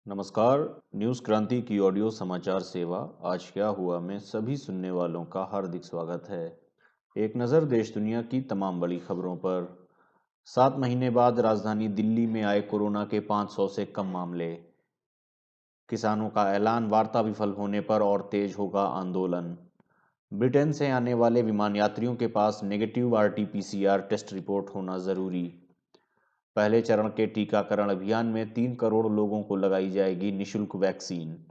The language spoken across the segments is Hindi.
नमस्कार। न्यूज़ क्रांति की ऑडियो समाचार सेवा आज क्या हुआ में सभी सुनने वालों का हार्दिक स्वागत है। एक नज़र देश दुनिया की तमाम बड़ी खबरों पर। 7 महीने बाद राजधानी दिल्ली में आए कोरोना के 500 से कम मामले। किसानों का ऐलान, वार्ता विफल होने पर और तेज होगा आंदोलन। ब्रिटेन से आने वाले विमान यात्रियों के पास नेगेटिव आरटी-पीसीआर टेस्ट रिपोर्ट होना जरूरी। पहले चरण के टीकाकरण अभियान में 3 करोड़ लोगों को लगाई जाएगी निशुल्क वैक्सीन।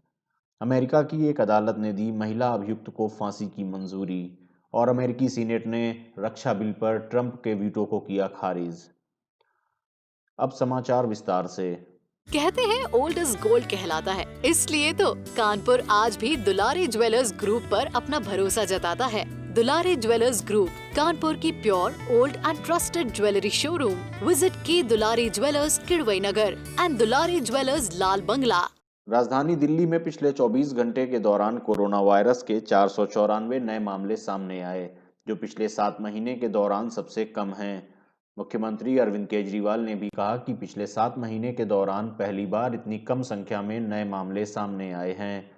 अमेरिका की एक अदालत ने दी महिला अभियुक्त को फांसी की मंजूरी। और अमेरिकी सीनेट ने रक्षा बिल पर ट्रंप के वीटो को किया खारिज। अब समाचार विस्तार से। कहते हैं ओल्ड इज गोल्ड कहलाता है, इसलिए तो कानपुर आज भी दुलारी ज्वेलर्स ग्रुप पर अपना भरोसा जताता है। दुलारी ज्वेलर्स ग्रुप, कानपुर की pure old and trusted jewellery showroom. Visit की Dulari jewellers Kidwai Nagar and Dulari jewellers Lal Bangla. राजधानी दिल्ली में पिछले 24 घंटे के दौरान कोरोना वायरस के 494 नए मामले सामने आए, जो पिछले 7 महीने के दौरान सबसे कम हैं। मुख्यमंत्री अरविंद केजरीवाल ने भी कहा कि पिछले 7 महीने के दौरान पहली बार इतनी कम संख्या में नए मामले सामने आए हैं।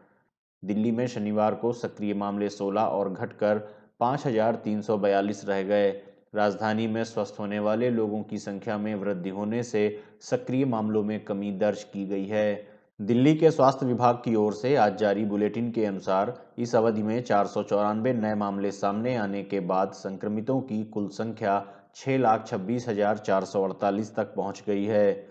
दिल्ली में शनिवार को सक्रिय मामले 16 और घटकर 5,342 रह गए। राजधानी में स्वस्थ होने वाले लोगों की संख्या में वृद्धि होने से सक्रिय मामलों में कमी दर्ज की गई है। दिल्ली के स्वास्थ्य विभाग की ओर से आज जारी बुलेटिन के अनुसार इस अवधि में 494 नए मामले सामने आने के बाद संक्रमितों की कुल संख्या 6,26,448 तक पहुंच गई है,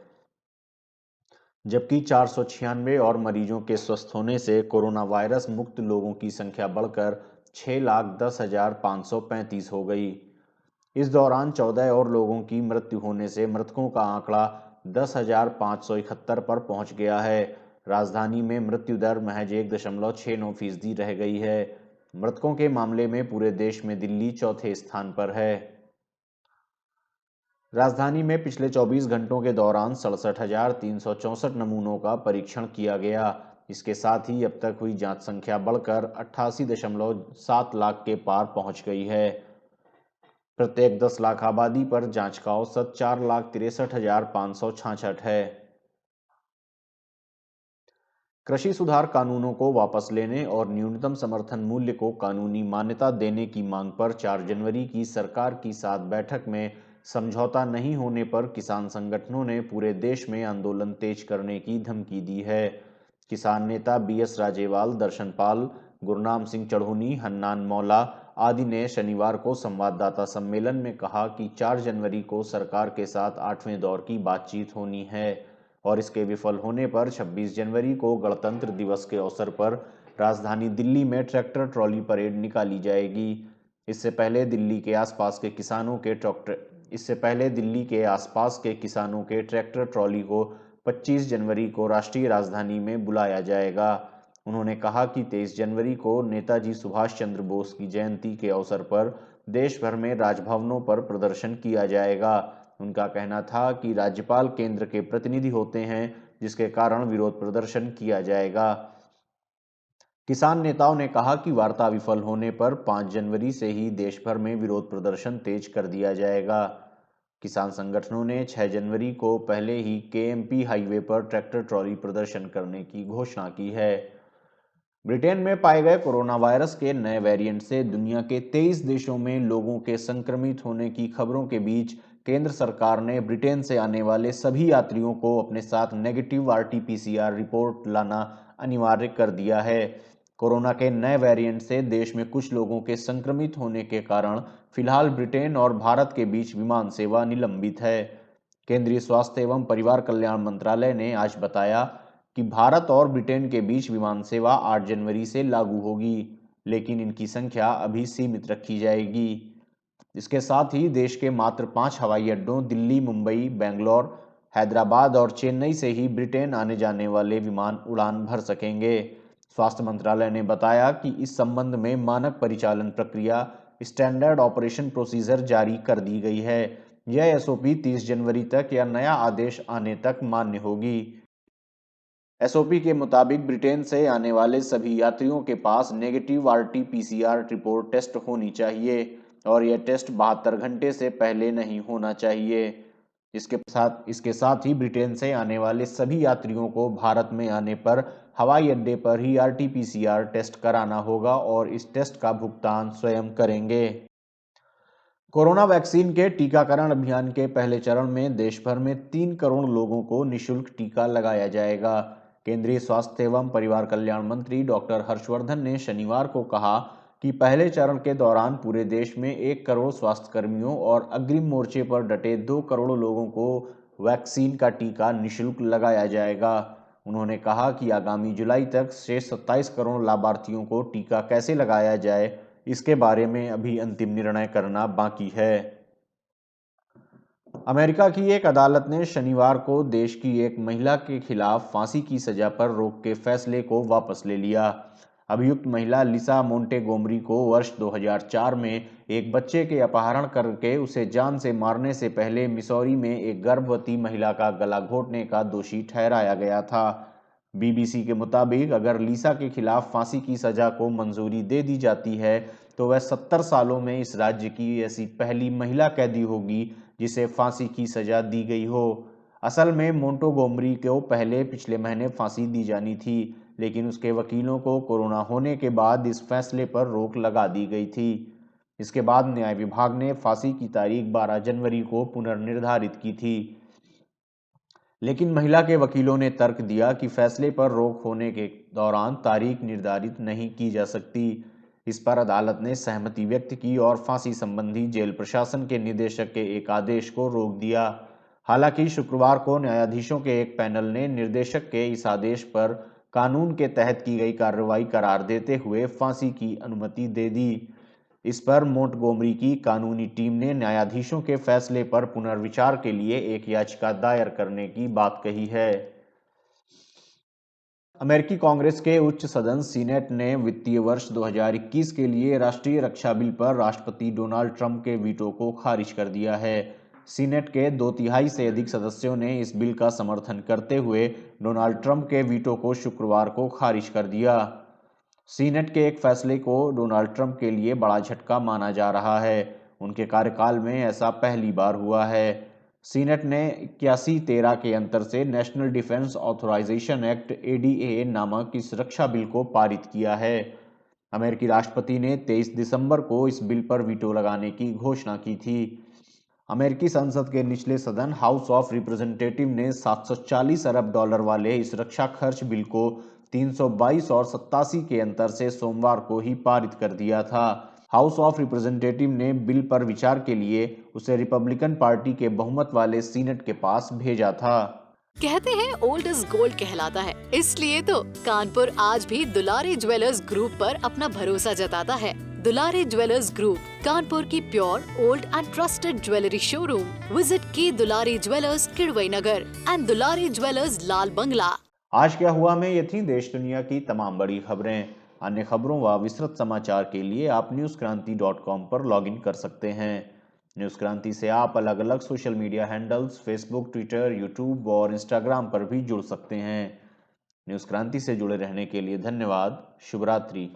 जबकि 496 और मरीजों के स्वस्थ होने से कोरोना वायरस मुक्त लोगों की संख्या बढ़कर 6,10,535 हो गई। इस दौरान 14 और लोगों की मृत्यु होने से मृतकों का आंकड़ा 10,571 पर पहुंच गया है। राजधानी में मृत्यु दर महज 1.69% रह गई है। मृतकों के मामले में पूरे देश में दिल्ली चौथे स्थान पर है। राजधानी में पिछले 24 घंटों के दौरान 67,364 नमूनों का परीक्षण किया गया। इसके साथ ही अब तक हुई जांच संख्या बढ़कर 88.7 लाख के पार पहुंच गई है। प्रत्येक 10 लाख आबादी पर जांच का औसत 4,63,566 है। कृषि सुधार कानूनों को वापस लेने और न्यूनतम समर्थन मूल्य को कानूनी मान्यता देने की मांग पर 4 जनवरी की सरकार की 7 बैठक में समझौता नहीं होने पर किसान संगठनों ने पूरे देश में आंदोलन तेज करने की धमकी दी है। किसान नेता बीएस राजेवाल, दर्शन पाल, गुरनाम सिंह चढ़ूनी, हन्नान मौला आदि ने शनिवार को संवाददाता सम्मेलन में कहा कि 4 जनवरी को सरकार के साथ 8वें दौर की बातचीत होनी है और इसके विफल होने पर 26 जनवरी को गणतंत्र दिवस के अवसर पर राजधानी दिल्ली में ट्रैक्टर ट्रॉली परेड निकाली जाएगी। इससे पहले दिल्ली के आसपास के किसानों के ट्रैक्टर ट्रॉली को 25 जनवरी को राष्ट्रीय राजधानी में बुलाया जाएगा। उन्होंने कहा कि 23 जनवरी को नेताजी सुभाष चंद्र बोस की जयंती के अवसर पर देश भर में राजभवनों पर प्रदर्शन किया जाएगा। उनका कहना था कि राज्यपाल केंद्र के प्रतिनिधि होते हैं, जिसके कारण विरोध प्रदर्शन किया जाएगा। किसान नेताओं ने कहा कि वार्ता विफल होने पर 5 जनवरी से ही देश भर में विरोध प्रदर्शन तेज कर दिया जाएगा। किसान संगठनों ने 6 जनवरी को पहले ही केएमपी हाईवे पर ट्रैक्टर ट्रॉली प्रदर्शन करने की घोषणा की है। ब्रिटेन में पाए गए कोरोना वायरस के नए वेरिएंट से दुनिया के 23 देशों में लोगों के संक्रमित होने की खबरों के बीच केंद्र सरकार ने ब्रिटेन से आने वाले सभी यात्रियों को अपने साथ नेगेटिव आरटी-पीसीआर रिपोर्ट लाना अनिवार्य कर दिया है। कोरोना के नए वेरिएंट से देश में कुछ लोगों के संक्रमित होने के कारण फिलहाल ब्रिटेन और भारत के बीच विमान सेवा निलंबित है। केंद्रीय स्वास्थ्य एवं परिवार कल्याण मंत्रालय ने आज बताया कि भारत और ब्रिटेन के बीच विमान सेवा 8 जनवरी से लागू होगी, लेकिन इनकी संख्या अभी सीमित रखी जाएगी। इसके साथ ही देश के मात्र 5 हवाई अड्डों दिल्ली, मुंबई, बेंगलोर, हैदराबाद और चेन्नई से ही ब्रिटेन आने जाने वाले विमान उड़ान भर सकेंगे। स्वास्थ्य मंत्रालय ने बताया कि इस संबंध में मानक परिचालन प्रक्रिया स्टैंडर्ड ऑपरेशन प्रोसीजर जारी कर दी गई है। यह एसओपी 30 जनवरी तक या नया आदेश आने तक मान्य होगी। एसओपी के मुताबिक ब्रिटेन से आने वाले सभी यात्रियों के पास नेगेटिव आरटी-पीसीआर रिपोर्ट टेस्ट होनी चाहिए और यह टेस्ट 72 घंटे से पहले नहीं होना चाहिए। इसके साथ ही ब्रिटेन से आने वाले सभी यात्रियों को भारत में आने पर हवाई अड्डे पर ही RT-PCR टेस्ट कराना होगा और इस टेस्ट का भुगतान स्वयं करेंगे। कोरोना वैक्सीन के टीकाकरण अभियान के पहले चरण में देश भर में 3 करोड़ लोगों को निःशुल्क टीका लगाया जाएगा। केंद्रीय स्वास्थ्य एवं परिवार कल्याण मंत्री डॉक्टर हर्षवर्धन ने शनिवार को कहा कि पहले चरण के दौरान पूरे देश में 1 करोड़ स्वास्थ्यकर्मियों और अग्रिम मोर्चे पर डटे 2 करोड़ लोगों को वैक्सीन का टीका निःशुल्क लगाया जाएगा। उन्होंने कहा कि आगामी जुलाई तक शेष 27 करोड़ लाभार्थियों को टीका कैसे लगाया जाए, इसके बारे में अभी अंतिम निर्णय करना बाकी है। अमेरिका की एक अदालत ने शनिवार को देश की एक महिला के खिलाफ फांसी की सजा पर रोक के फैसले को वापस ले लिया। अभियुक्त महिला लिसा मोंटेगोमरी को वर्ष 2004 में एक बच्चे के अपहरण करके उसे जान से मारने से पहले मिसौरी में एक गर्भवती महिला का गला घोंटने का दोषी ठहराया गया था। BBC के मुताबिक अगर लिसा के खिलाफ फांसी की सजा को मंजूरी दे दी जाती है तो वह 70 सालों में इस राज्य की ऐसी पहली महिला कैदी होगी जिसे फांसी की सजा दी गई हो। असल में मोंटेगोमरी को पहले पिछले महीने फांसी दी जानी थी, लेकिन उसके वकीलों को कोरोना होने के बाद इस फैसले पर रोक लगा दी गई थी। इसके बाद न्याय विभाग ने फांसी की तारीख 12 जनवरी को पुनर्निर्धारित की थी, लेकिन महिला के वकीलों ने तर्क दिया कि फैसले पर रोक होने के दौरान तारीख निर्धारित नहीं की जा सकती। इस पर अदालत ने सहमति व्यक्त की और फांसी संबंधी जेल प्रशासन के निदेशक के एक आदेश को रोक दिया। हालांकि शुक्रवार को न्यायाधीशों के एक पैनल ने निर्देशक के इस आदेश पर कानून के तहत की गई कार्रवाई करार देते हुए फांसी की अनुमति दे दी। इस पर मोंटेगोमरी की कानूनी टीम ने न्यायाधीशों के फैसले पर पुनर्विचार के लिए एक याचिका दायर करने की बात कही है। अमेरिकी कांग्रेस के उच्च सदन सीनेट ने वित्तीय वर्ष 2021 के लिए राष्ट्रीय रक्षा बिल पर राष्ट्रपति डोनाल्ड ट्रंप के वीटो को खारिज कर दिया है। सीनेट के 2/3 से अधिक सदस्यों ने इस बिल का समर्थन करते हुए डोनाल्ड ट्रंप के वीटो को शुक्रवार को खारिज कर दिया। सीनेट के एक फैसले को डोनाल्ड ट्रंप के लिए बड़ा झटका माना जा रहा है। उनके कार्यकाल में ऐसा पहली बार हुआ है। सीनेट ने 81-13 के अंतर से national defence authorization act ADA नामक इस रक्षा बिल को पारित किया है। अमेरिकी राष्ट्रपति ने 23 दिसंबर को इस बिल पर वीटो लगाने की घोषणा की थी। अमेरिकी संसद के निचले सदन हाउस ऑफ रिप्रेजेंटेटिव ने $740 अरब वाले इस रक्षा खर्च बिल को 322 और 87 के अंतर से सोमवार को ही पारित कर दिया था। हाउस ऑफ रिप्रेजेंटेटिव ने बिल पर विचार के लिए उसे रिपब्लिकन पार्टी के बहुमत वाले सीनेट के पास भेजा था। कहते हैं ओल्ड इज गोल्ड कहलाता है, इसलिए तो कानपुर आज भी दुलारी ज्वेलर्स ग्रुप पर अपना भरोसा जताता है। दुलारी ज्वेलर्स ग्रुप, कानपुर की pure old and trusted jewellery showroom. Visit की Dulari jewellers Kidwai Nagar and Dulari jewellers Lal Bangla. आज क्या हुआ में ये थी देश दुनिया की तमाम बड़ी खबरें। अन्य खबरों व विस्तृत समाचार के लिए आप newskranti.com पर लॉगिन कर सकते हैं। न्यूज क्रांति से आप अलग अलग social media handles Facebook, Twitter, YouTube और इंस्टाग्राम पर भी जुड़ सकते हैं। न्यूज क्रांति से जुड़े रहने के लिए धन्यवाद। शुभ रात्रि।